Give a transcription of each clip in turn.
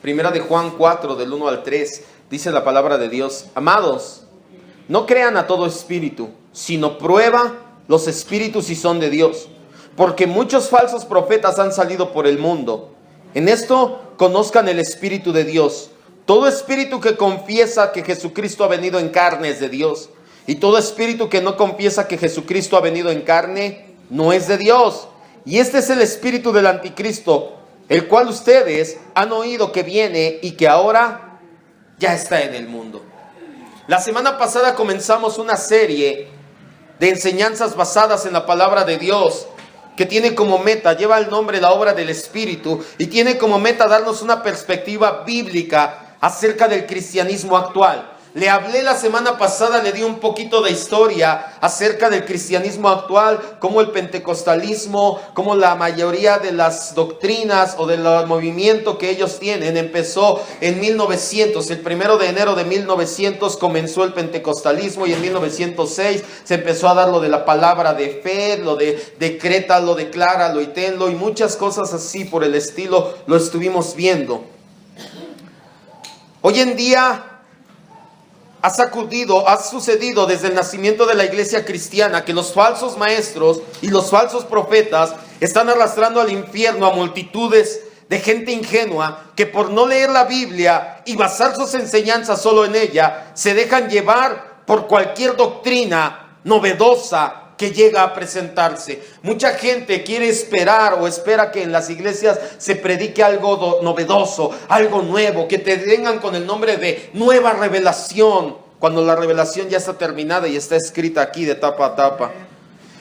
Primera de Juan 4, del 1 al 3, dice la palabra de Dios: amados, no crean a todo espíritu, sino prueba los espíritus si son de Dios, porque muchos falsos profetas han salido por el mundo. En esto conozcan el Espíritu de Dios. Todo espíritu que confiesa que Jesucristo ha venido en carne es de Dios, y todo espíritu que no confiesa que Jesucristo ha venido en carne no es de Dios. Y este es el espíritu del anticristo, el cual ustedes han oído que viene y que ahora ya está en el mundo. La semana pasada comenzamos una serie de enseñanzas basadas en la palabra de Dios, que tiene como meta, lleva el nombre La Obra del Espíritu, y tiene como meta darnos una perspectiva bíblica acerca del cristianismo actual. Le hablé la semana pasada, le di un poquito de historia acerca del cristianismo actual, cómo el pentecostalismo, cómo la mayoría de las doctrinas o del movimiento que ellos tienen empezó en 1900. El 1 de enero de 1900 comenzó el pentecostalismo, y en 1906 se empezó a dar lo de la palabra de fe, lo de decrétalo, decláralo y tenlo, y muchas cosas así por el estilo lo estuvimos viendo. Hoy en día ha sucedido desde el nacimiento de la iglesia cristiana que los falsos maestros y los falsos profetas están arrastrando al infierno a multitudes de gente ingenua que por no leer la Biblia y basar sus enseñanzas solo en ella, se dejan llevar por cualquier doctrina novedosa que llega a presentarse. Mucha gente quiere esperar o espera que en las iglesias se predique algo novedoso, algo nuevo, que te vengan con el nombre de nueva revelación, cuando la revelación ya está terminada y está escrita aquí de tapa a tapa.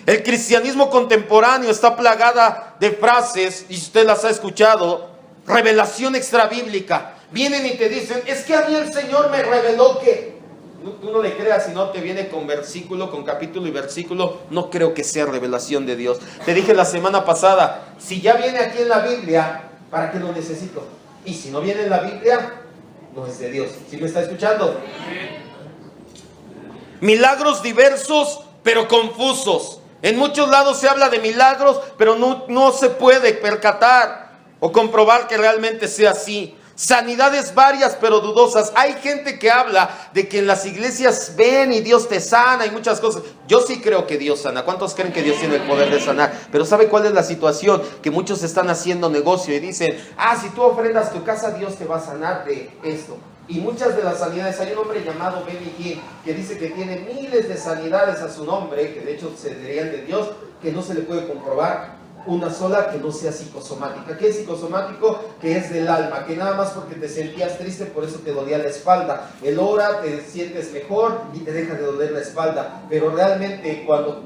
El cristianismo contemporáneo está plagada de frases, y usted las ha escuchado: revelación extrabíblica. Vienen y te dicen: es que a mí el Señor me reveló que... Tú no le creas si no te viene con versículo, con capítulo y versículo. No creo que sea revelación de Dios. Te dije la semana pasada, si ya viene aquí en la Biblia, ¿para qué lo necesito? Y si no viene en la Biblia, no es de Dios. ¿Sí me está escuchando? Milagros diversos, pero confusos. En muchos lados se habla de milagros, pero no se puede percatar o comprobar que realmente sea así. Sanidades varias pero dudosas. Hay gente que habla de que en las iglesias ven y Dios te sana y muchas cosas. Yo sí creo que Dios sana. ¿Cuántos creen que Dios tiene el poder de sanar? Pero ¿sabe cuál es la situación? Que muchos están haciendo negocio y dicen: si tú ofrendas tu casa, Dios te va a sanar de esto. Y muchas de las sanidades, hay un hombre llamado Benny Hinn que dice que tiene miles de sanidades a su nombre, que de hecho se dirían de Dios, que no se le puede comprobar una sola que no sea psicosomática. ¿Qué es psicosomático? Que es del alma, que nada más porque te sentías triste, por eso te dolía la espalda. El ora, te sientes mejor y te deja de doler la espalda. Pero realmente cuando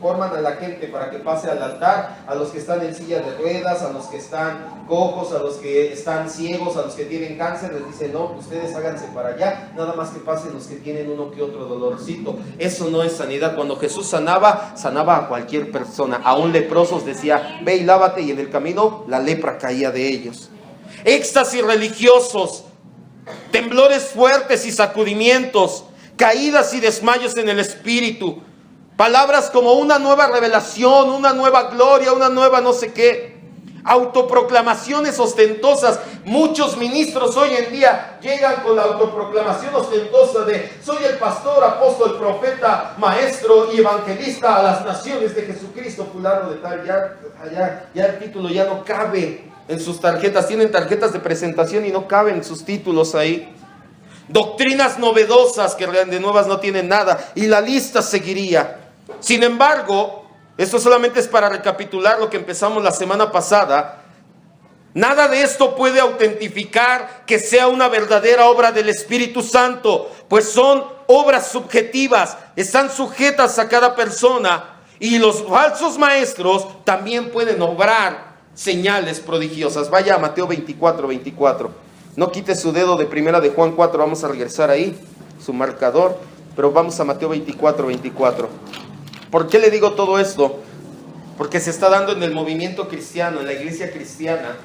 forman a la gente para que pase al altar, a los que están en silla de ruedas, a los que están cojos, a los que están ciegos, a los que tienen cáncer, les dicen: no, ustedes háganse para allá, nada más que pasen los que tienen uno que otro dolorcito. Eso no es sanidad. Cuando Jesús sanaba a cualquier persona. Aún leprosos decía: ve y lávate, y en el camino la lepra caía de ellos. Éxtasis religiosos, temblores fuertes y sacudimientos, caídas y desmayos en el espíritu, palabras como una nueva revelación, una nueva gloria, una nueva no sé qué, autoproclamaciones ostentosas. Muchos ministros hoy en día llegan con la autoproclamación ostentosa de: soy el pastor, apóstol, profeta, maestro y evangelista a las naciones de Jesucristo fulano de tal. Ya el título ya no cabe en sus tarjetas. Tienen tarjetas de presentación y no caben sus títulos ahí. Doctrinas novedosas que de nuevas no tienen nada, y la lista seguiría. Sin embargo, esto solamente es para recapitular lo que empezamos la semana pasada. Nada de esto puede autentificar que sea una verdadera obra del Espíritu Santo, pues son obras subjetivas, están sujetas a cada persona, y los falsos maestros también pueden obrar señales prodigiosas. Vaya a Mateo 24. No quite su dedo de Primera de Juan 4, vamos a regresar ahí, su marcador, pero vamos a Mateo 24. ¿Por qué le digo todo esto? Porque se está dando en el movimiento cristiano, en la iglesia cristiana,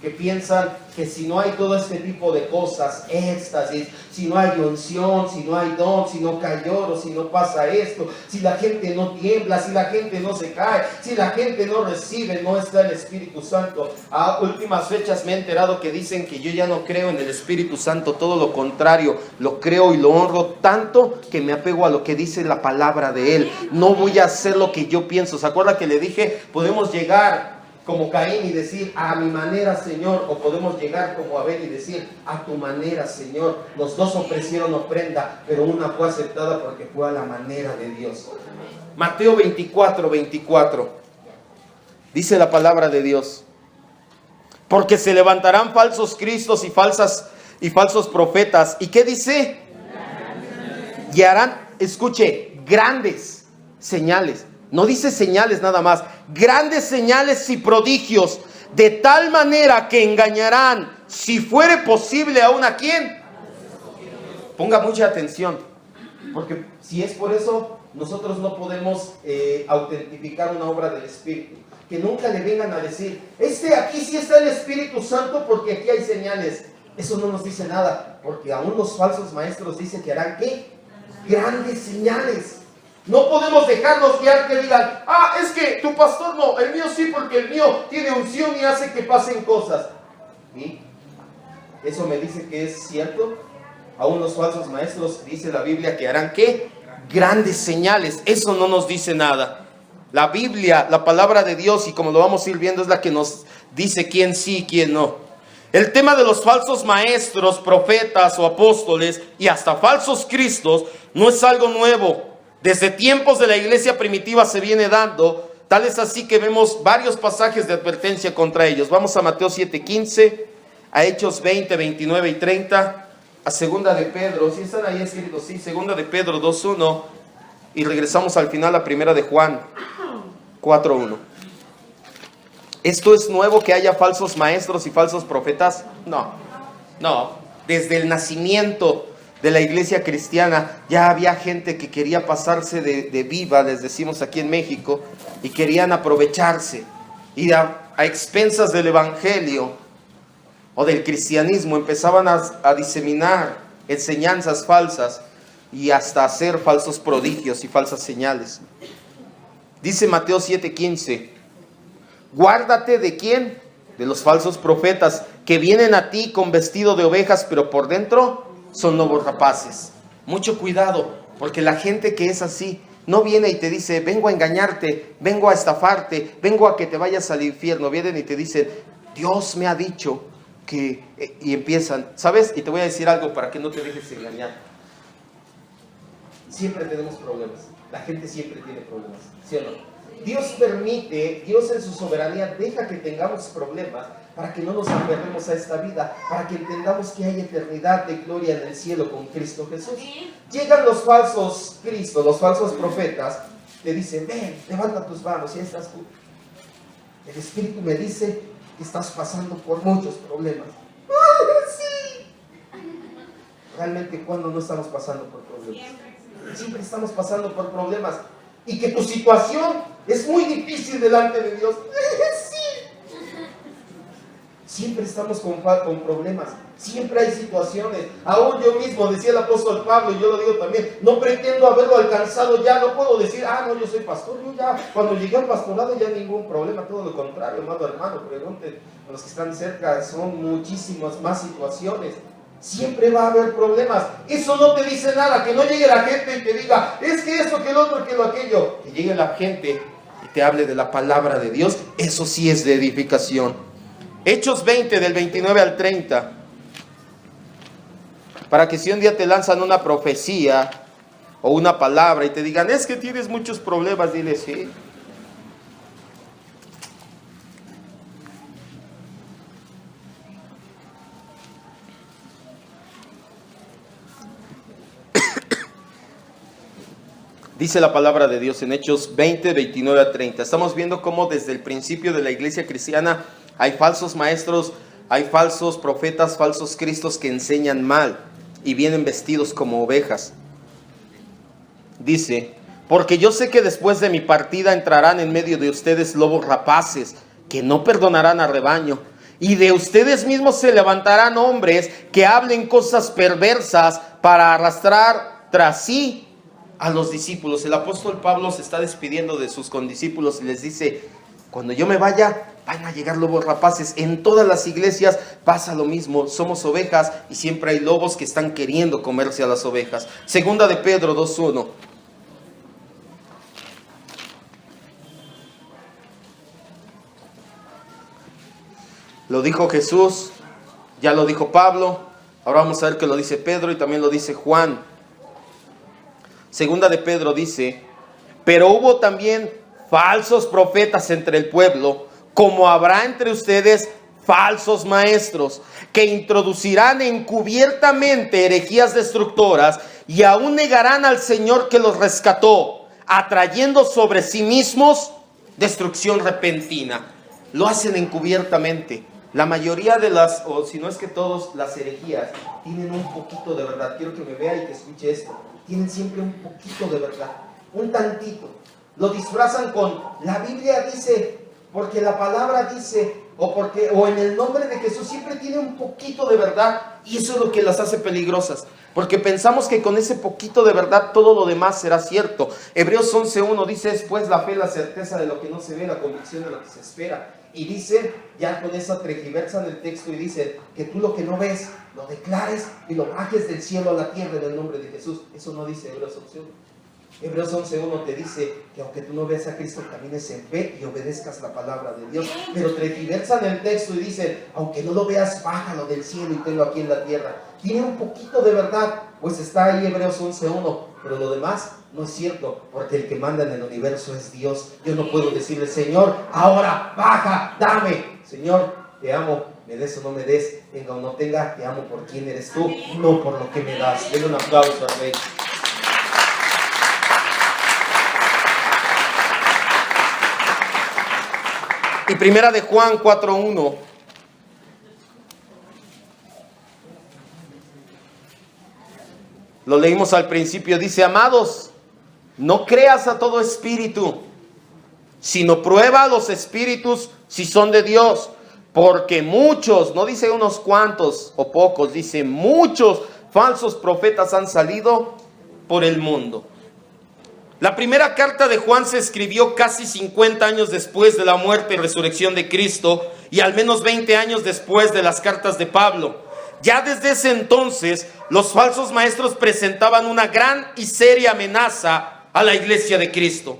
que piensan que si no hay todo este tipo de cosas, éxtasis, si no hay unción, si no hay don, si no cae oro, si no pasa esto, si la gente no tiembla, si la gente no se cae, si la gente no recibe, no está el Espíritu Santo. A últimas fechas me he enterado que dicen que yo ya no creo en el Espíritu Santo, todo lo contrario, lo creo y lo honro tanto que me apego a lo que dice la palabra de Él. No voy a hacer lo que yo pienso. ¿Se acuerda que le dije? Podemos llegar como Caín y decir, a mi manera, Señor, o podemos llegar como Abel y decir, a tu manera, Señor. Los dos ofrecieron ofrenda, pero una fue aceptada porque fue a la manera de Dios. Mateo 24:24 dice la palabra de Dios: porque se levantarán falsos cristos y falsos profetas. ¿Y qué dice? Y harán, escuche, grandes señales. No dice señales nada más, grandes señales y prodigios, de tal manera que engañarán, si fuere posible, aún a quién. Ponga mucha atención, porque si es por eso, nosotros no podemos autentificar una obra del Espíritu. Que nunca le vengan a decir, aquí sí está el Espíritu Santo porque aquí hay señales. Eso no nos dice nada, porque aún los falsos maestros dicen que harán ¿qué? Grandes señales. No podemos dejarnos guiar que digan, es que tu pastor no, el mío sí, porque el mío tiene unción y hace que pasen cosas. ¿Y eso me dice que es cierto? Aún los falsos maestros, dice la Biblia, que harán ¿qué? Grandes señales. Eso no nos dice nada. La Biblia, la palabra de Dios, y como lo vamos a ir viendo, es la que nos dice quién sí y quién no. El tema de los falsos maestros, profetas o apóstoles y hasta falsos cristos no es algo nuevo. Desde tiempos de la iglesia primitiva se viene dando, tal es así que vemos varios pasajes de advertencia contra ellos. Vamos a Mateo 7:15, a Hechos 20, 29 y 30, a Segunda de Pedro, si están ahí escritos, sí, Segunda de Pedro 2:1, y regresamos al final a Primera de Juan 4:1. ¿Esto es nuevo que haya falsos maestros y falsos profetas? No, desde el nacimiento de la iglesia cristiana ya había gente que quería pasarse de viva, les decimos aquí en México, y querían aprovecharse, y a expensas del evangelio o del cristianismo empezaban a diseminar enseñanzas falsas y hasta hacer falsos prodigios y falsas señales. Dice Mateo 7:15, guárdate de ¿quién? De los falsos profetas que vienen a ti con vestido de ovejas, pero por dentro son lobos rapaces. Mucho cuidado, porque la gente que es así no viene y te dice, vengo a engañarte, vengo a estafarte, vengo a que te vayas al infierno. Vienen y te dicen, Dios me ha dicho que... Y empiezan, ¿sabes? Y te voy a decir algo para que no te dejes engañar. Siempre tenemos problemas. La gente siempre tiene problemas, ¿sí o no? Dios permite, Dios en su soberanía deja que tengamos problemas para que no nos aferremos a esta vida, para que entendamos que hay eternidad de gloria en el cielo con Cristo Jesús. Llegan los falsos Cristos, los falsos profetas, te dicen, ven, levanta tus manos, y estás tú. El Espíritu me dice que estás pasando por muchos problemas. Sí. Realmente, ¿cuándo no estamos pasando por problemas? Siempre estamos pasando por problemas. Y que tu situación es muy difícil delante de Dios. Sí. Siempre estamos con problemas. Siempre hay situaciones. Aún yo mismo, decía el apóstol Pablo, y yo lo digo también, no pretendo haberlo alcanzado ya. No puedo decir, no, yo soy pastor. Yo ya, cuando llegué al pastorado ya ningún problema. Todo lo contrario, amado hermano, pregunten a los que están cerca. Son muchísimas más situaciones. Siempre va a haber problemas. Eso no te dice nada. Que no llegue la gente y te diga, es que esto, que el otro, que lo aquello. Que llegue la gente y te hable de la palabra de Dios. Eso sí es de edificación. Hechos 20, del 29 al 30. Para que si un día te lanzan una profecía o una palabra y te digan, es que tienes muchos problemas, dile, sí. Dice la palabra de Dios en Hechos 20, 29 a 30. Estamos viendo cómo desde el principio de la iglesia cristiana hay falsos maestros, hay falsos profetas, falsos cristos que enseñan mal y vienen vestidos como ovejas. Dice, porque yo sé que después de mi partida entrarán en medio de ustedes lobos rapaces que no perdonarán al rebaño. Y de ustedes mismos se levantarán hombres que hablen cosas perversas para arrastrar tras sí a los discípulos. El apóstol Pablo se está despidiendo de sus condiscípulos y les dice: cuando yo me vaya, van a llegar lobos rapaces. En todas las iglesias pasa lo mismo. Somos ovejas y siempre hay lobos que están queriendo comerse a las ovejas. Segunda de Pedro 2:1. Lo dijo Jesús, ya lo dijo Pablo, ahora vamos a ver que lo dice Pedro y también lo dice Juan. Segunda de Pedro dice: pero hubo también falsos profetas entre el pueblo, como habrá entre ustedes falsos maestros, que introducirán encubiertamente herejías destructoras y aún negarán al Señor que los rescató, atrayendo sobre sí mismos destrucción repentina. Lo hacen encubiertamente. La mayoría de las, o si no es que todas las herejías, tienen un poquito de verdad. Quiero que me vea y que escuche esto. Tienen siempre un poquito de verdad, un tantito. Lo disfrazan con: la Biblia dice, porque la palabra dice, o en el nombre de Jesús. Siempre tiene un poquito de verdad, y eso es lo que las hace peligrosas, porque pensamos que con ese poquito de verdad todo lo demás será cierto. Hebreos 11:1 dice: es pues la fe, la certeza de lo que no se ve, la convicción de lo que se espera. Y dice, ya con esa tergiversan el texto y dice que tú lo que no ves, lo declares y lo bajes del cielo a la tierra en el nombre de Jesús. Eso no dice Hebreos 11:1. Hebreos 11:1 te dice que aunque tú no veas a Cristo, camines en fe y obedezcas la palabra de Dios. Pero tergiversan el texto y dicen: aunque no lo veas, bájalo del cielo y tenlo aquí en la tierra. Tiene un poquito de verdad, pues está ahí Hebreos 11:1, pero lo demás no es cierto, porque el que manda en el universo es Dios. Yo no puedo decirle: Señor, ahora baja, dame. Señor, te amo, me des o no me des, tenga o no tenga, te amo por quien eres tú, no por lo que me das. Denle un aplauso al Rey. Y primera de Juan 4:1. Lo leímos al principio, dice: amados, no creas a todo espíritu, sino prueba a los espíritus si son de Dios, porque muchos, no dice unos cuantos o pocos, dice muchos falsos profetas han salido por el mundo. La primera carta de Juan se escribió casi 50 años después de la muerte y resurrección de Cristo, y al menos 20 años después de las cartas de Pablo. Ya desde ese entonces, los falsos maestros presentaban una gran y seria amenaza a la iglesia de Cristo.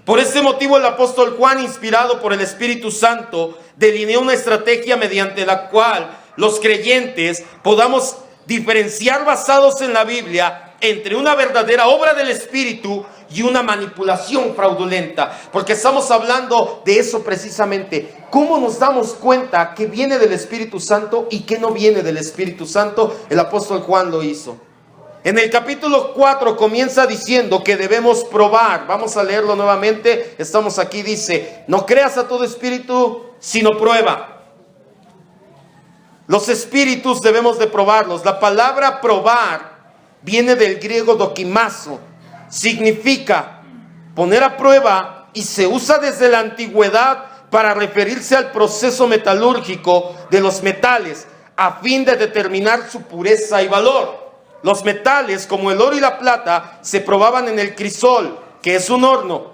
Por este motivo, el apóstol Juan, inspirado por el Espíritu Santo, delineó una estrategia mediante la cual los creyentes podamos diferenciar, basados en la Biblia, entre una verdadera obra del Espíritu y una manipulación fraudulenta. Porque estamos hablando de eso precisamente. ¿Cómo nos damos cuenta que viene del Espíritu Santo y que no viene del Espíritu Santo? El apóstol Juan lo hizo. En el capítulo 4 comienza diciendo que debemos probar. Vamos a leerlo nuevamente. Estamos aquí, dice: no creas a todo espíritu, sino prueba. Los espíritus debemos de probarlos. La palabra probar viene del griego dokimazo. Significa poner a prueba y se usa desde la antigüedad para referirse al proceso metalúrgico de los metales a fin de determinar su pureza y valor. Los metales, como el oro y la plata, se probaban en el crisol, que es un horno.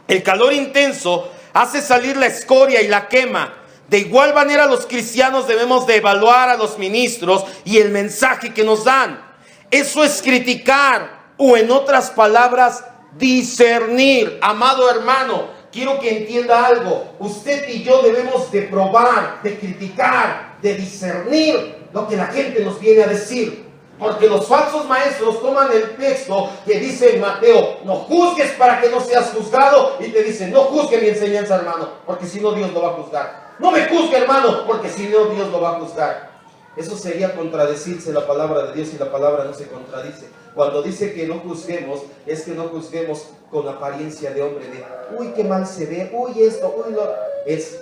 El calor intenso hace salir la escoria y la quema. De igual manera, los cristianos debemos de evaluar a los ministros y el mensaje que nos dan. Eso es criticar, o en otras palabras, discernir. Amado hermano, quiero que entienda algo. Usted y yo debemos de probar, de criticar, de discernir lo que la gente nos viene a decir. Porque los falsos maestros toman el texto que dice en Mateo: no juzgues para que no seas juzgado, y te dicen: no juzgue mi enseñanza, hermano, porque si no Dios lo va a juzgar. No me juzgue, hermano, porque si no Dios lo va a juzgar. Eso sería contradecirse la palabra de Dios, y la palabra no se contradice. Cuando dice que no juzguemos, es que no juzguemos con apariencia de hombre, de uy, qué mal se ve, uy, esto, uy, lo. Es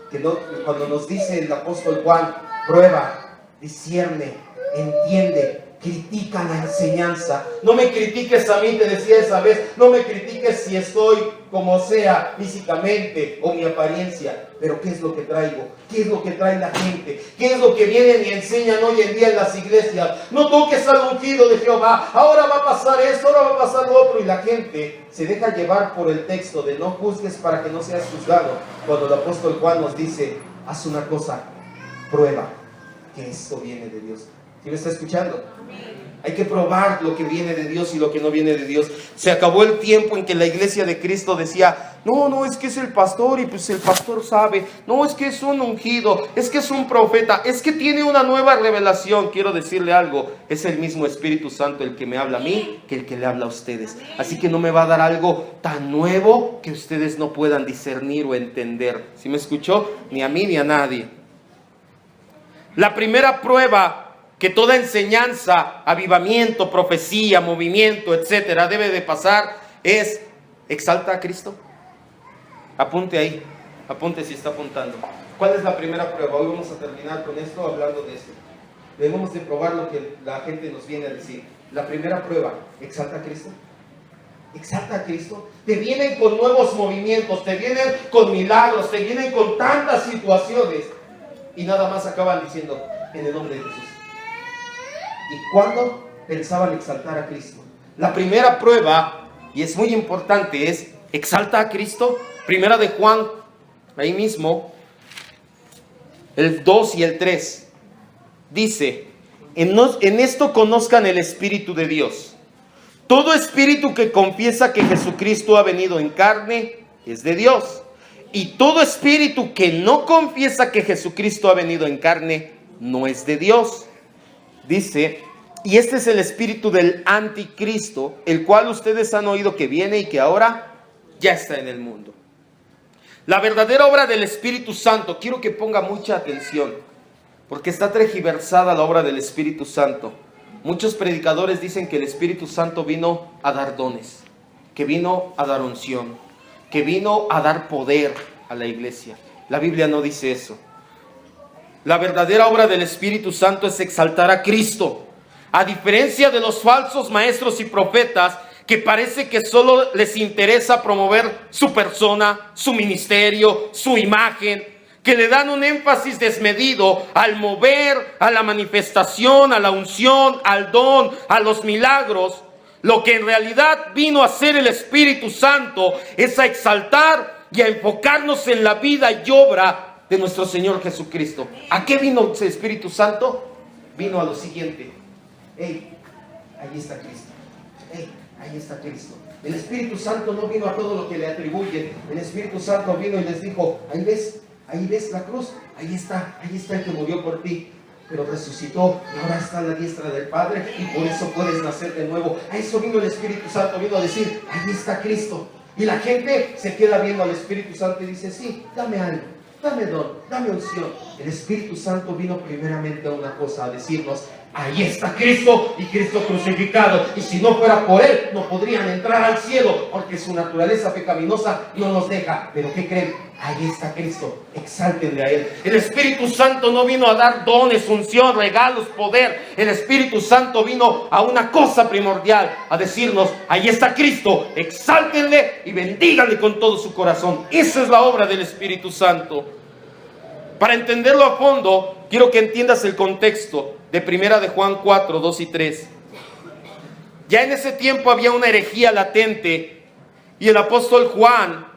que no, cuando nos dice el apóstol Juan: prueba, discierne, entiende, critica la enseñanza. No me critiques a mí, te decía esa vez, no me critiques si estoy como sea físicamente o mi apariencia, pero ¿qué es lo que traigo? ¿Qué es lo que trae la gente? ¿Qué es lo que vienen y enseñan hoy en día en las iglesias? No toques al ungido de Jehová, ahora va a pasar esto, ahora va a pasar lo otro, y la gente se deja llevar por el texto de no juzgues para que no seas juzgado, cuando el apóstol Juan nos dice, haz una cosa, prueba que esto viene de Dios. ¿Sí me está escuchando? Hay que probar lo que viene de Dios y lo que no viene de Dios. Se acabó el tiempo en que la iglesia de Cristo decía, no, es que es el pastor y pues el pastor sabe. No, es que es un ungido, es que es un profeta, es que tiene una nueva revelación. Quiero decirle algo, es el mismo Espíritu Santo el que me habla a mí que el que le habla a ustedes. Así que no me va a dar algo tan nuevo que ustedes no puedan discernir o entender. ¿Sí me escuchó? Ni a mí ni a nadie. La primera prueba que toda enseñanza, avivamiento, profecía, movimiento, etcétera, debe de pasar es, ¿exalta a Cristo? Apunte ahí, apunte si está apuntando. ¿Cuál es la primera prueba? Hoy vamos a terminar con esto, hablando de esto. Debemos de probar lo que la gente nos viene a decir. La primera prueba, ¿exalta a Cristo? ¿Exalta a Cristo? Te vienen con nuevos movimientos, te vienen con milagros, te vienen con tantas situaciones, y nada más acaban diciendo, en el nombre de Jesús. ¿Y cuándo pensaban exaltar a Cristo? La primera prueba, y es muy importante, es exalta a Cristo. Primera de Juan, ahí mismo, el 2 y el 3, dice, en esto conozcan el Espíritu de Dios. Todo espíritu que confiesa que Jesucristo ha venido en carne es de Dios. Y todo espíritu que no confiesa que Jesucristo ha venido en carne no es de Dios. Dice, y este es el espíritu del anticristo, el cual ustedes han oído que viene y que ahora ya está en el mundo. La verdadera obra del Espíritu Santo, quiero que ponga mucha atención, porque está tergiversada la obra del Espíritu Santo. Muchos predicadores dicen que el Espíritu Santo vino a dar dones, que vino a dar unción, que vino a dar poder a la iglesia. La Biblia no dice eso. La verdadera obra del Espíritu Santo es exaltar a Cristo. A diferencia de los falsos maestros y profetas que parece que solo les interesa promover su persona, su ministerio, su imagen, que le dan un énfasis desmedido al mover, a la manifestación, a la unción, al don, a los milagros. Lo que en realidad vino a hacer el Espíritu Santo es a exaltar y a enfocarnos en la vida y obra de nuestro Señor Jesucristo. ¿A qué vino el Espíritu Santo? Vino a lo siguiente. Hey, ahí está Cristo. Hey, ahí está Cristo. El Espíritu Santo no vino a todo lo que le atribuyen. El Espíritu Santo vino y les dijo, ahí ves la cruz, ahí está el que murió por ti, pero resucitó y ahora está a la diestra del Padre y por eso puedes nacer de nuevo. A eso vino el Espíritu Santo, vino a decir, ahí está Cristo. Y la gente se queda viendo al Espíritu Santo y dice, sí, dame algo, dame don, dame unción. El Espíritu Santo vino primeramente a una cosa, a decirnos, ahí está Cristo y Cristo crucificado. Y si no fuera por Él, no podrían entrar al cielo, porque su naturaleza pecaminosa no nos deja. Pero ¿qué creen? Ahí está Cristo, exáltenle a Él. El Espíritu Santo no vino a dar dones, unción, regalos, poder. El Espíritu Santo vino a una cosa primordial, a decirnos, ahí está Cristo, exáltenle y bendíganle con todo su corazón. Esa es la obra del Espíritu Santo. Para entenderlo a fondo, quiero que entiendas el contexto de Primera de Juan 4, 2 y 3. Ya en ese tiempo había una herejía latente y el apóstol Juan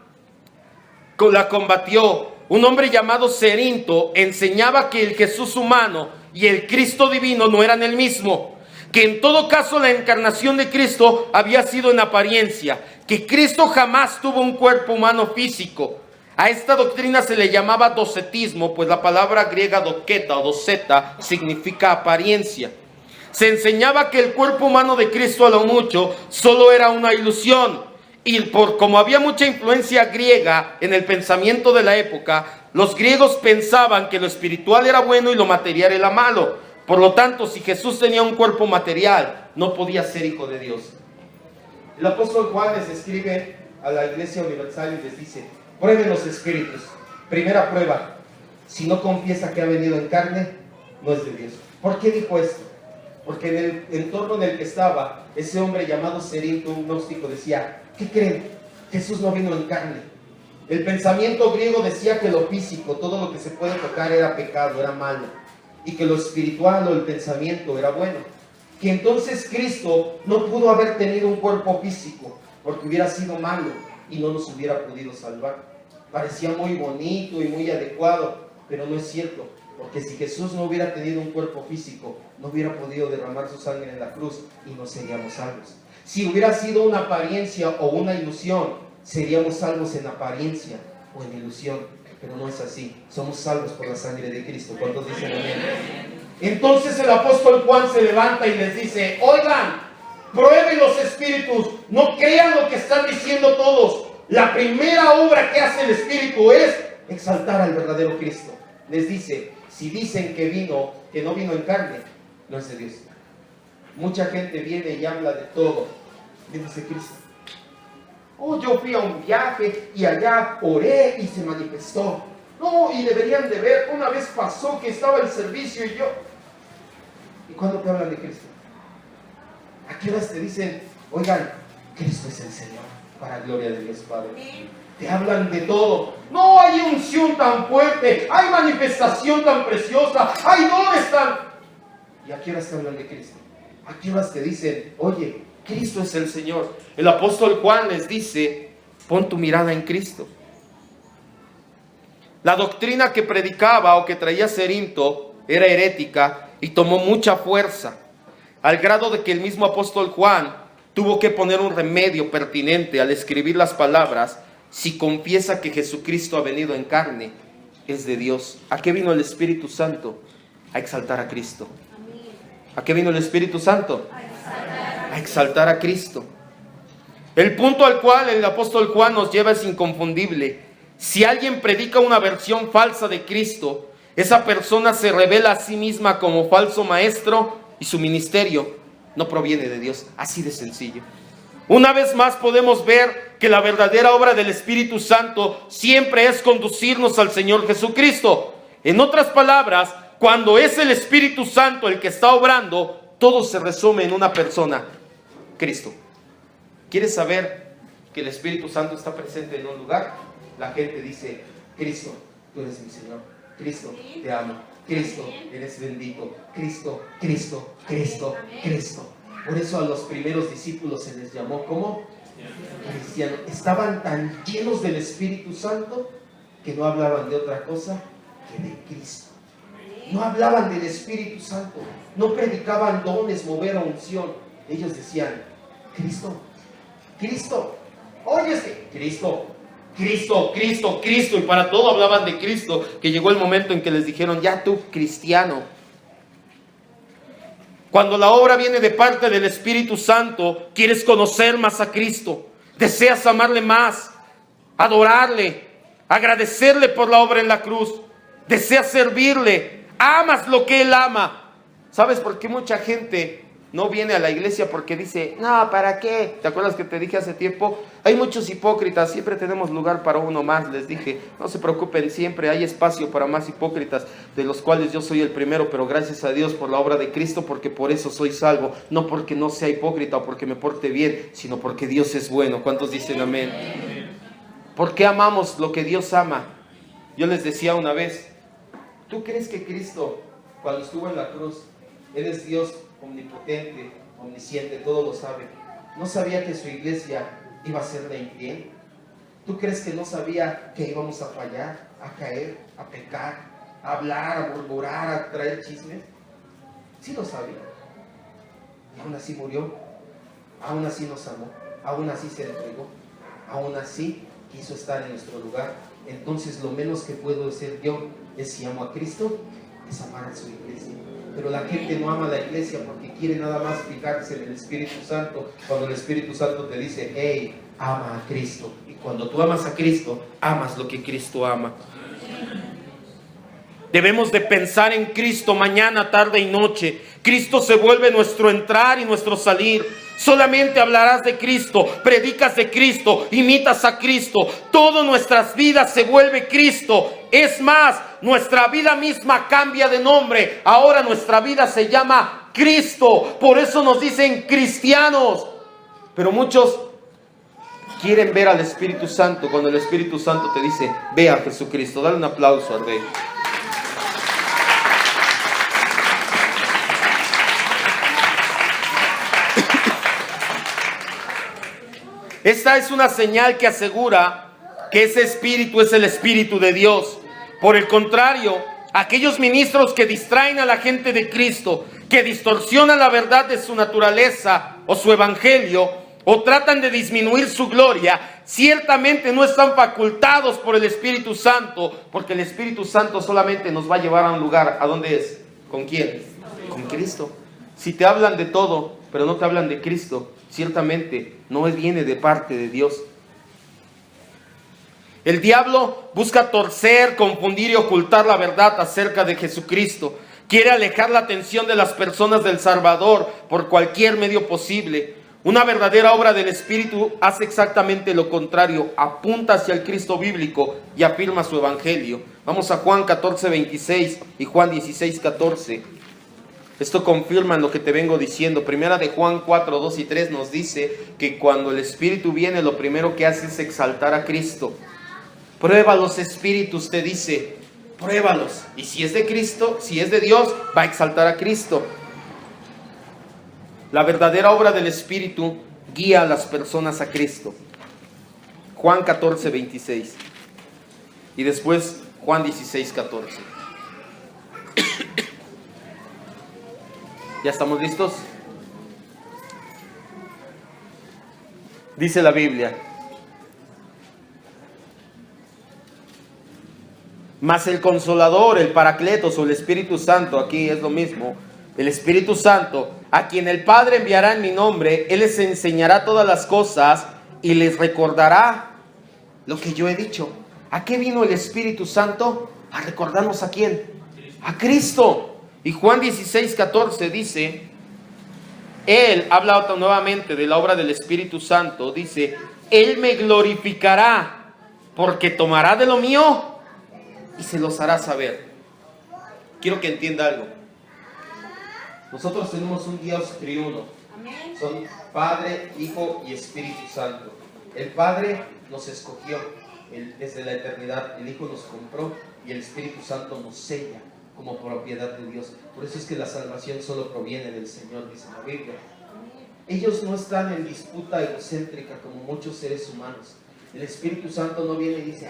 la combatió. Un hombre llamado Cerinto enseñaba que el Jesús humano y el Cristo divino no eran el mismo, que en todo caso la encarnación de Cristo había sido en apariencia, que Cristo jamás tuvo un cuerpo humano físico. A esta doctrina se le llamaba docetismo, pues la palabra griega doqueta o doceta significa apariencia. Se enseñaba que el cuerpo humano de Cristo a lo mucho solo era una ilusión. Y como había mucha influencia griega en el pensamiento de la época, los griegos pensaban que lo espiritual era bueno y lo material era malo. Por lo tanto, si Jesús tenía un cuerpo material, no podía ser hijo de Dios. El apóstol Juan les escribe a la iglesia universal y les dice, prueben los espíritus. Primera prueba, si no confiesa que ha venido en carne, no es de Dios. ¿Por qué dijo esto? Porque en el entorno en el que estaba, ese hombre llamado Cerinto, un gnóstico, decía, ¿qué creen? Jesús no vino en carne. El pensamiento griego decía que lo físico, todo lo que se puede tocar era pecado, era malo. Y que lo espiritual o el pensamiento era bueno. Que entonces Cristo no pudo haber tenido un cuerpo físico, porque hubiera sido malo y no nos hubiera podido salvar. Parecía muy bonito y muy adecuado, pero no es cierto. Porque si Jesús no hubiera tenido un cuerpo físico, no hubiera podido derramar su sangre en la cruz y no seríamos salvos. Si hubiera sido una apariencia o una ilusión, seríamos salvos en apariencia o en ilusión. Pero no es así. Somos salvos por la sangre de Cristo. ¿Cuántos dicen amén? Entonces el apóstol Juan se levanta y les dice, oigan, prueben los espíritus, no crean lo que están diciendo todos. La primera obra que hace el Espíritu es exaltar al verdadero Cristo. Les dice, si dicen que no vino en carne, no es de Dios. Mucha gente viene y habla de todo, menos de Cristo. Oh, yo fui a un viaje y allá oré y se manifestó. No, y deberían de ver, una vez pasó que estaba el servicio y yo... ¿Y cuándo te hablan de Cristo? ¿A qué horas te dicen, oigan, Cristo es el Señor, para gloria de Dios Padre? Te hablan de todo. No hay unción tan fuerte, hay manifestación tan preciosa, hay dones tan... ¿Y a qué horas te hablan de Cristo? ¿A qué horas te dicen, oye, Cristo es el Señor? El apóstol Juan les dice, pon tu mirada en Cristo. La doctrina que predicaba o que traía Cerinto era herética y tomó mucha fuerza, al grado de que el mismo apóstol Juan tuvo que poner un remedio pertinente al escribir las palabras: si confiesa que Jesucristo ha venido en carne, es de Dios. ¿A qué vino el Espíritu Santo? A exaltar a Cristo. ¿A qué vino el Espíritu Santo? A exaltar a Cristo. El punto al cual el apóstol Juan nos lleva es inconfundible. Si alguien predica una versión falsa de Cristo, esa persona se revela a sí misma como falso maestro y su ministerio no proviene de Dios. Así de sencillo. Una vez más podemos ver que la verdadera obra del Espíritu Santo siempre es conducirnos al Señor Jesucristo. En otras palabras, cuando es el Espíritu Santo el que está obrando, todo se resume en una persona: Cristo. ¿Quieres saber que el Espíritu Santo está presente en un lugar? La gente dice, Cristo, tú eres mi Señor. Cristo, te amo. Cristo, eres bendito. Cristo, Cristo, Cristo, Cristo. Por eso a los primeros discípulos se les llamó como cristianos. Estaban tan llenos del Espíritu Santo que no hablaban de otra cosa que de Cristo. No hablaban del Espíritu Santo, no predicaban dones, mover a unción. Ellos decían, Cristo, Cristo, óyese, Cristo, Cristo, Cristo, Cristo. Y para todo hablaban de Cristo, que llegó el momento en que les dijeron, ya tú, cristiano. Cuando la obra viene de parte del Espíritu Santo, quieres conocer más a Cristo, deseas amarle más, adorarle, agradecerle por la obra en la cruz, deseas servirle, amas lo que Él ama. ¿Sabes por qué mucha gente no viene a la iglesia? Porque dice, no, ¿para qué? ¿Te acuerdas que te dije hace tiempo? Hay muchos hipócritas, siempre tenemos lugar para uno más. Les dije, no se preocupen, siempre hay espacio para más hipócritas, de los cuales yo soy el primero, pero gracias a Dios por la obra de Cristo, porque por eso soy salvo, no porque no sea hipócrita o porque me porte bien, sino porque Dios es bueno. ¿Cuántos dicen amén? ¿Por qué amamos lo que Dios ama? Yo les decía una vez, ¿tú crees que Cristo, cuando estuvo en la cruz, Él es Dios omnipotente, omnisciente, todo lo sabe, no sabía que su iglesia iba a ser de infiel? ¿Tú crees que no sabía que íbamos a fallar, a caer, a pecar, a hablar, a murmurar, a traer chismes? Sí lo sabía. Y aún así murió, aún así nos amó, aún así se entregó, aún así quiso estar en nuestro lugar. Entonces lo menos que puedo hacer yo es, si amo a Cristo, es amar a su iglesia. Pero la gente no ama la iglesia porque quiere nada más fijarse en el Espíritu Santo, cuando el Espíritu Santo te dice, hey, ama a Cristo. Y cuando tú amas a Cristo, amas lo que Cristo ama. Debemos de pensar en Cristo mañana, tarde y noche. Cristo se vuelve nuestro entrar y nuestro salir. Solamente hablarás de Cristo, predicas de Cristo, imitas a Cristo. Todas nuestras vidas se vuelve Cristo. Es más, nuestra vida misma cambia de nombre. Ahora nuestra vida se llama a Cristo. Por eso nos dicen cristianos. Pero muchos quieren ver al Espíritu Santo cuando el Espíritu Santo te dice, ve a Jesucristo. Dale un aplauso al Rey. Esta es una señal que asegura que ese Espíritu es el Espíritu de Dios. Por el contrario, aquellos ministros que distraen a la gente de Cristo, que distorsionan la verdad de su naturaleza o su evangelio, o tratan de disminuir su gloria, ciertamente no están facultados por el Espíritu Santo, porque el Espíritu Santo solamente nos va a llevar a un lugar. ¿A dónde es? ¿Con quién? Con Cristo. Si te hablan de todo, pero no te hablan de Cristo, ciertamente no viene de parte de Dios. El diablo busca torcer, confundir y ocultar la verdad acerca de Jesucristo. Quiere alejar la atención de las personas del Salvador por cualquier medio posible. Una verdadera obra del Espíritu hace exactamente lo contrario. Apunta hacia el Cristo bíblico y afirma su evangelio. Vamos a Juan 14:26 y Juan 16:14. Esto confirma lo que te vengo diciendo. Primera de Juan 4:2 y 3 nos dice que cuando el Espíritu viene, lo primero que hace es exaltar a Cristo. Prueba los espíritus, te dice, pruébalos. Y si es de Cristo, si es de Dios, va a exaltar a Cristo. La verdadera obra del Espíritu guía a las personas a Cristo. Juan 14:26. Y después Juan 16:14. ¿Ya estamos listos? Dice la Biblia: mas el Consolador, el Paracletos o el Espíritu Santo, aquí es lo mismo, el Espíritu Santo, a quien el Padre enviará en mi nombre, Él les enseñará todas las cosas y les recordará lo que yo he dicho. ¿A qué vino el Espíritu Santo? A recordarnos a quién, a Cristo. Y Juan 16:14 dice, Él habla nuevamente de la obra del Espíritu Santo, dice, Él me glorificará porque tomará de lo mío y se los hará saber. Quiero que entienda algo. Nosotros tenemos un Dios triuno. Son Padre, Hijo y Espíritu Santo. El Padre nos escogió desde la eternidad. El Hijo nos compró y el Espíritu Santo nos sella como propiedad de Dios. Por eso es que la salvación solo proviene del Señor, dice la Biblia. Ellos no están en disputa egocéntrica como muchos seres humanos. El Espíritu Santo no viene y dice,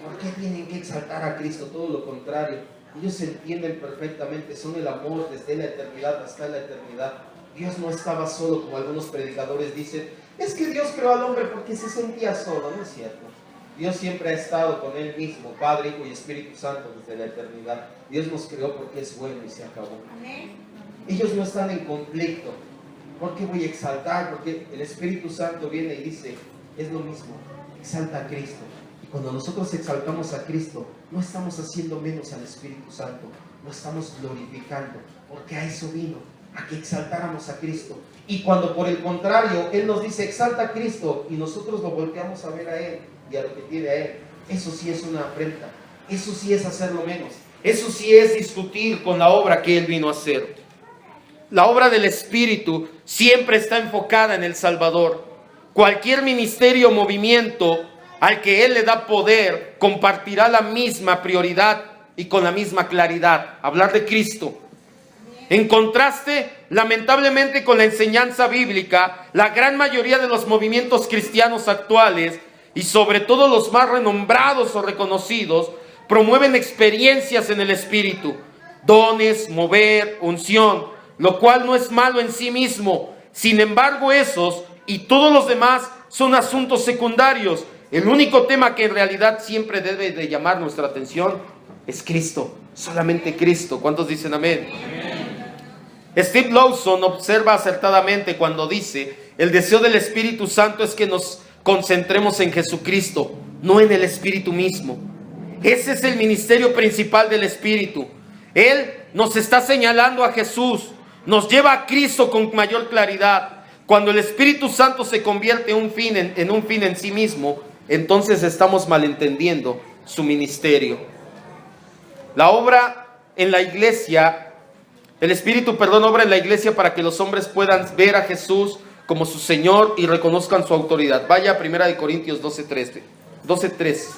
¿por qué tienen que exaltar a Cristo? Todo lo contrario. Ellos entienden perfectamente, son el amor desde la eternidad hasta la eternidad. Dios no estaba solo, como algunos predicadores dicen, es que Dios creó al hombre porque se sentía solo. No es cierto. Dios siempre ha estado con Él mismo, Padre, Hijo y Espíritu Santo desde la eternidad. Dios nos creó porque es bueno y se acabó. Amén. Ellos no están en conflicto. ¿Por qué voy a exaltar? Porque el Espíritu Santo viene y dice, es lo mismo, exalta a Cristo. Cuando nosotros exaltamos a Cristo, no estamos haciendo menos al Espíritu Santo, lo estamos glorificando, porque a eso vino, a que exaltáramos a Cristo. Y cuando por el contrario, Él nos dice, exalta a Cristo, y nosotros lo volteamos a ver a Él y a lo que tiene a Él, eso sí es una afrenta, eso sí es hacerlo menos, eso sí es discutir con la obra que Él vino a hacer. La obra del Espíritu siempre está enfocada en el Salvador. Cualquier ministerio o movimiento al que Él le da poder, compartirá la misma prioridad y con la misma claridad, hablar de Cristo. En contraste, lamentablemente, con la enseñanza bíblica, la gran mayoría de los movimientos cristianos actuales, y sobre todo los más renombrados o reconocidos, promueven experiencias en el Espíritu, dones, mover, unción, lo cual no es malo en sí mismo. Sin embargo, esos y todos los demás son asuntos secundarios. El único tema que en realidad siempre debe de llamar nuestra atención es Cristo, solamente Cristo. ¿Cuántos dicen amén? Amén. Steve Lawson observa acertadamente cuando dice, el deseo del Espíritu Santo es que nos concentremos en Jesucristo, no en el Espíritu mismo. Ese es el ministerio principal del Espíritu. Él nos está señalando a Jesús, nos lleva a Cristo con mayor claridad. Cuando el Espíritu Santo se convierte en un fin en sí mismo, entonces estamos malentendiendo su ministerio. La obra en la iglesia El Espíritu, perdón, obra en la iglesia para que los hombres puedan ver a Jesús como su Señor y reconozcan su autoridad. Vaya a 1 Corintios 12:3. 12:3.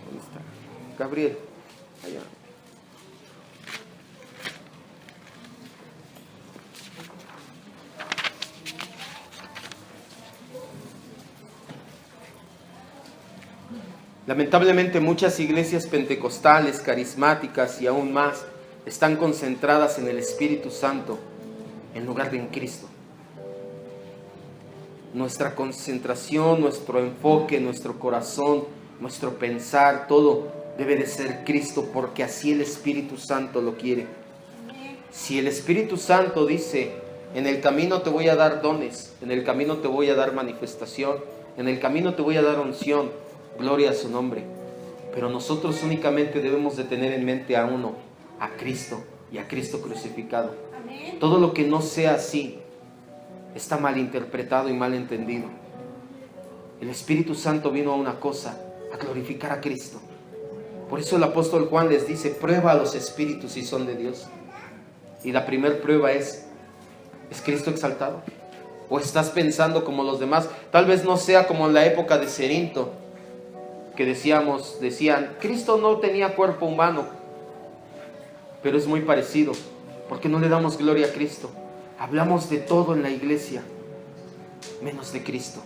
¿Dónde está? Gabriel. Allá. Lamentablemente muchas iglesias pentecostales, carismáticas y aún más están concentradas en el Espíritu Santo en lugar de en Cristo. Nuestra concentración, nuestro enfoque, nuestro corazón, nuestro pensar, todo debe de ser Cristo, porque así el Espíritu Santo lo quiere. Si el Espíritu Santo dice, en el camino te voy a dar dones, en el camino te voy a dar manifestación, en el camino te voy a dar unción, gloria a su nombre. Pero nosotros únicamente debemos de tener en mente a uno, a Cristo y a Cristo crucificado. Amén. Todo lo que no sea así está mal interpretado y mal entendido. El Espíritu Santo vino a una cosa, a glorificar a Cristo. Por eso el apóstol Juan les dice, prueba a los espíritus si son de Dios. Y la primera prueba ¿es Cristo exaltado? ¿O estás pensando como los demás? Tal vez no sea como en la época de Cerinto, que decían, Cristo no tenía cuerpo humano, pero es muy parecido, porque no le damos gloria a Cristo. Hablamos de todo en la iglesia, menos de Cristo.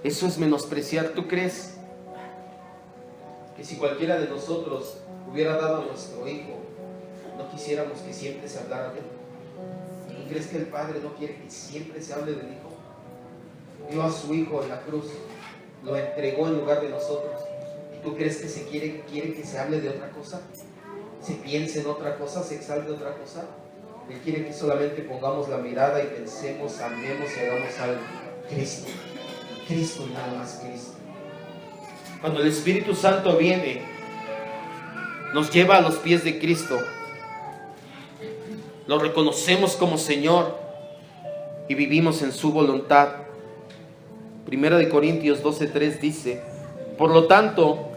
Eso es menospreciar. ¿Tú crees que si cualquiera de nosotros hubiera dado a nuestro hijo, no quisiéramos que siempre se hablara de él? ¿Tú crees que el Padre no quiere que siempre se hable del Hijo? Dio a su Hijo en la cruz, lo entregó en lugar de nosotros. ¿Y tú crees que quiere que se hable de otra cosa? ¿Se piense en otra cosa? ¿Se exalte otra cosa? Él quiere que solamente pongamos la mirada y pensemos, amemos y hagamos algo. Cristo. Cristo y nada más Cristo. Cuando el Espíritu Santo viene, nos lleva a los pies de Cristo. Lo reconocemos como Señor y vivimos en su voluntad. 1 Corintios 12:3 dice, por lo tanto,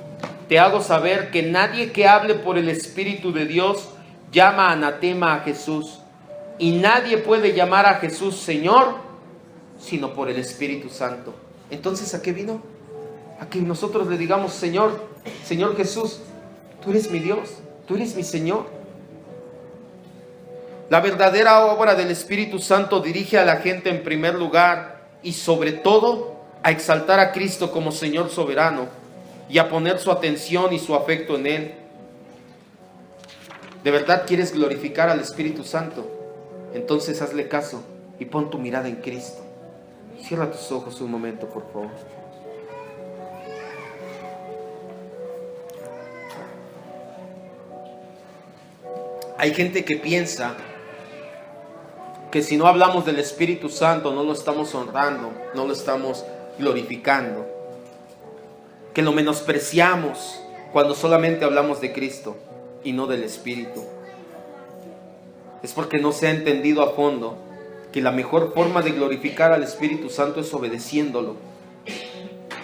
te hago saber que nadie que hable por el Espíritu de Dios llama anatema a Jesús, y nadie puede llamar a Jesús Señor sino por el Espíritu Santo. Entonces, ¿a qué vino? A que nosotros le digamos, Señor, Señor Jesús, tú eres mi Dios, tú eres mi Señor. La verdadera obra del Espíritu Santo dirige a la gente en primer lugar y sobre todo a exaltar a Cristo como Señor soberano y a poner su atención y su afecto en Él. ¿De verdad quieres glorificar al Espíritu Santo? Entonces hazle caso y pon tu mirada en Cristo. Cierra tus ojos un momento, por favor. Hay gente que piensa que si no hablamos del Espíritu Santo no lo estamos honrando, no lo estamos glorificando, que lo menospreciamos cuando solamente hablamos de Cristo y no del Espíritu. Es porque no se ha entendido a fondo que la mejor forma de glorificar al Espíritu Santo es obedeciéndolo.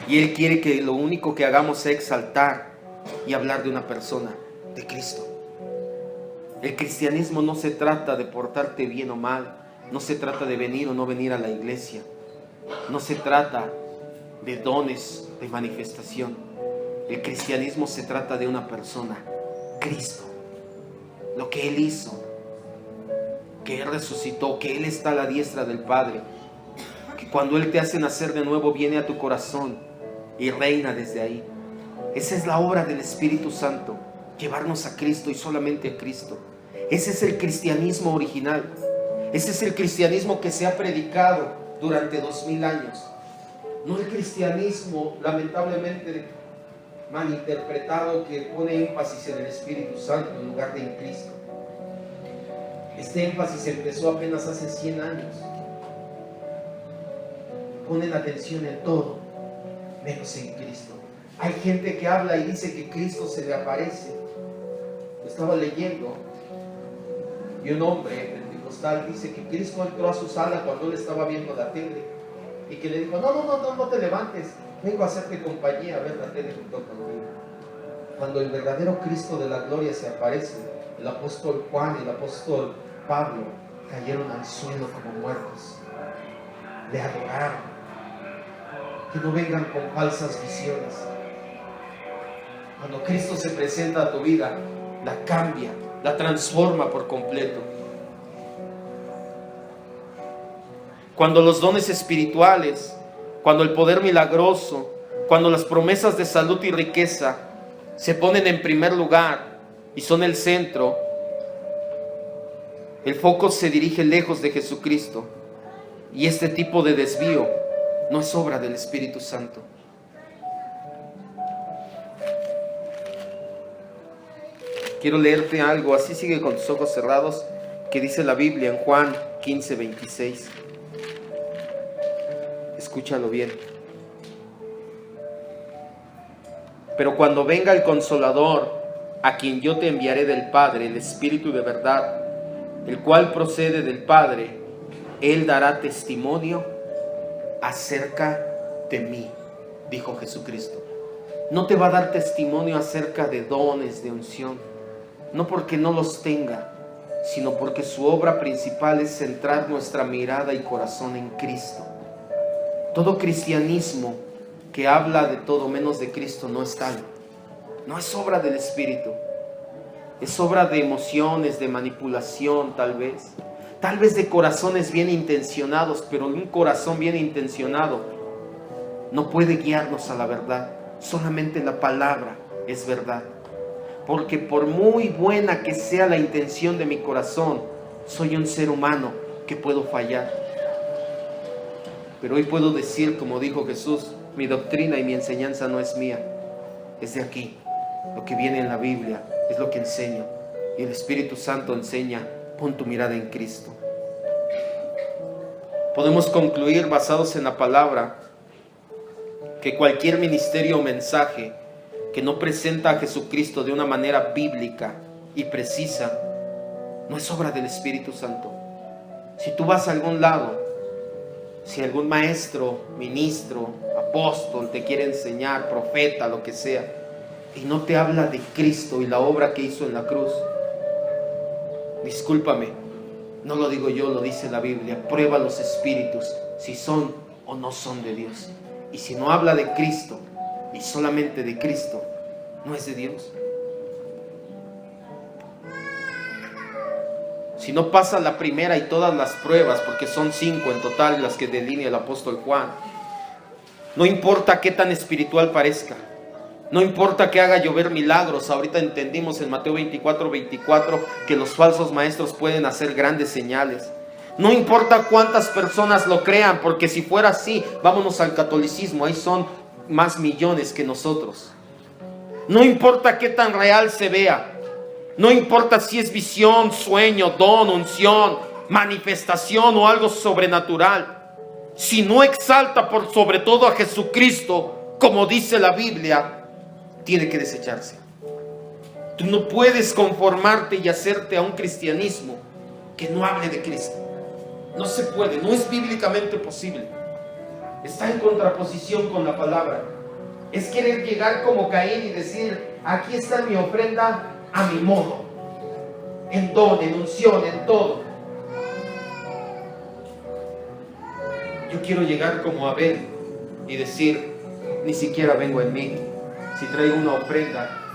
Y Él quiere que lo único que hagamos sea exaltar y hablar de una persona, de Cristo. El cristianismo no se trata de portarte bien o mal, no se trata de venir o no venir a la iglesia, no se trata de dones, de manifestación. El cristianismo se trata de una persona, Cristo, lo que Él hizo, que Él resucitó, que Él está a la diestra del Padre, que cuando Él te hace nacer de nuevo viene a tu corazón y reina desde ahí. Esa es la obra del Espíritu Santo, llevarnos a Cristo y solamente a Cristo. Ese es el cristianismo original. Ese es el cristianismo que se ha predicado durante 2000 años. No el cristianismo, lamentablemente, malinterpretado, que pone énfasis en el Espíritu Santo en lugar de en Cristo. Este énfasis empezó apenas hace 100 años. Ponen atención en todo, menos en Cristo. Hay gente que habla y dice que Cristo se le aparece. Estaba leyendo y un hombre pentecostal dice que Cristo entró a su sala cuando él estaba viendo la tele y que le dijo, no te levantes, vengo a hacerte compañía a ver la tele junto conmigo. Cuando el verdadero Cristo de la gloria se aparece, el apóstol Juan y el apóstol Pablo cayeron al suelo como muertos. Le adoraron. Que no vengan con falsas visiones. Cuando Cristo se presenta a tu vida, la cambia, la transforma por completo. Cuando los dones espirituales, cuando el poder milagroso, cuando las promesas de salud y riqueza se ponen en primer lugar y son el centro, el foco se dirige lejos de Jesucristo. Y este tipo de desvío no es obra del Espíritu Santo. Quiero leerte algo, así sigue con tus ojos cerrados, que dice la Biblia en Juan 15:26. Escúchalo bien. Pero cuando venga el Consolador, a quien yo te enviaré del Padre, el Espíritu de verdad, el cual procede del Padre, Él dará testimonio acerca de mí, dijo Jesucristo. No te va a dar testimonio acerca de dones, de unción, no porque no los tenga, sino porque su obra principal es centrar nuestra mirada y corazón en Cristo. Todo cristianismo que habla de todo menos de Cristo no es tal. No es obra del Espíritu. Es obra de emociones, de manipulación tal vez de corazones bien intencionados, pero un corazón bien intencionado no puede guiarnos a la verdad. Solamente la palabra es verdad. Porque por muy buena que sea la intención de mi corazón, soy un ser humano que puedo fallar. Pero hoy puedo decir, como dijo Jesús, mi doctrina y mi enseñanza no es mía, es de aquí. Lo que viene en la Biblia es lo que enseño. Y el Espíritu Santo enseña, pon tu mirada en Cristo. Podemos concluir, basados en la palabra, que cualquier ministerio o mensaje que no presenta a Jesucristo de una manera bíblica y precisa, no es obra del Espíritu Santo. Si tú vas a algún lado, si algún maestro, ministro, apóstol te quiere enseñar, profeta, lo que sea, y no te habla de Cristo y la obra que hizo en la cruz, discúlpame, no lo digo yo, lo dice la Biblia. Prueba los espíritus si son o no son de Dios. Y si no habla de Cristo y solamente de Cristo, no es de Dios. Si no pasa la primera y todas las pruebas, porque son 5 en total las que delinea el apóstol Juan, no importa qué tan espiritual parezca, no importa que haga llover milagros. Ahorita entendimos en Mateo 24:24 que los falsos maestros pueden hacer grandes señales. No importa cuántas personas lo crean, porque si fuera así, vámonos al catolicismo, ahí son más millones que nosotros. No importa qué tan real se vea, no importa si es visión, sueño, don, unción, manifestación o algo sobrenatural, si no exalta por sobre todo a Jesucristo, como dice la Biblia, tiene que desecharse. Tú no puedes conformarte y hacerte a un cristianismo que no hable de Cristo. No se puede, no es bíblicamente posible. Está en contraposición con la palabra. Es querer llegar como Caín y decir, aquí está mi ofrenda a mi modo, en don, en unción, en todo. Yo quiero llegar como Abel y decir, ni siquiera vengo en mí. Si traigo una ofrenda,